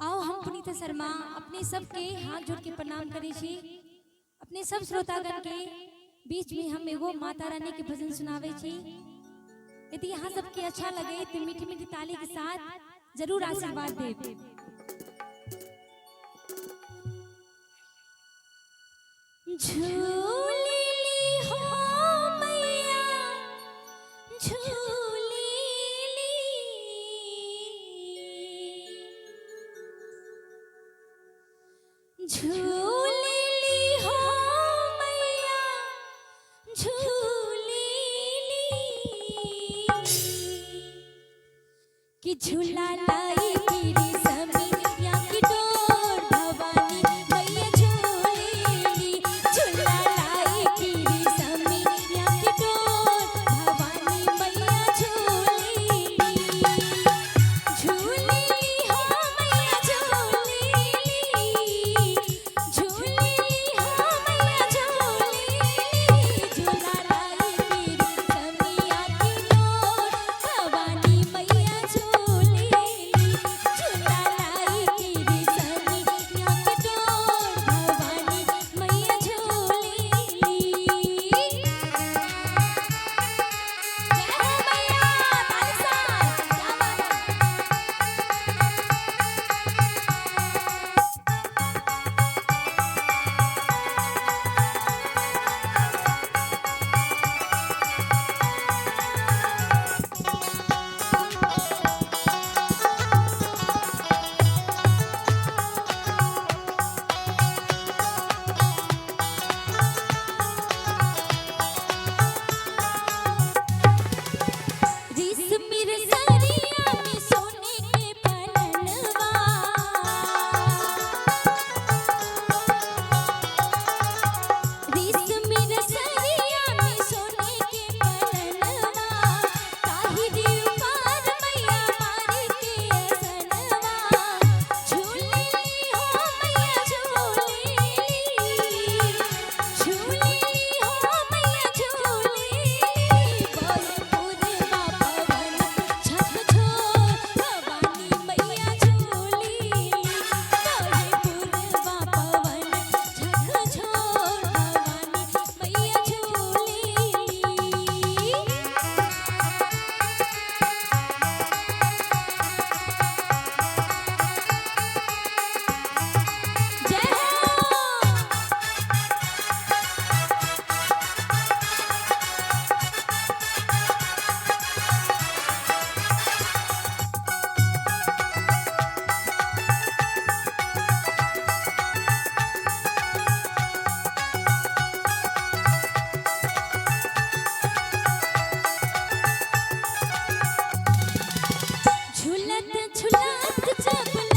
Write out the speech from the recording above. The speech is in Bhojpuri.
आओ हम पुनीता शर्मा अपने सबके हाथ जोड़ के प्रणाम करे छी। अपने सब श्रोतागण के बीच में हम एगो माता रानी के भजन सुनावे छी। यदि यहाँ सबके अच्छा लगे तो मीठी मीठी ताली के साथ जरूर आशीर्वाद देव। झूली हो मैया झूली झूली हो मैया झूली कि झूला लाई गिरी समिया की डोर भवानी मैया झूली झूला लाई गिरी समिया की डोर भवानी मैया झूली झूली हो मैया झूली झूली हो मैया झूली झूला लाई गिरी समिया की डोर भवानी मैया झूली झूला लाई गिरी समिया की डोर भवानी मैया झूली। जय हो मैया ताली साथ क्या बात है। रेशमी रसरिया में सोने के पलनवा रेशमी रसरिया में सोने के पलनवा ताहिरी पार मैया मारे के असनवा झूली हो मैया झूली झूली हो मैया झूली बोल पूर्वा पवन झकझोर भवानी मैया झूली बोले पूर्वा पवन झकझोर भवानी मैया झूली। जय हो झूलत झूलत जब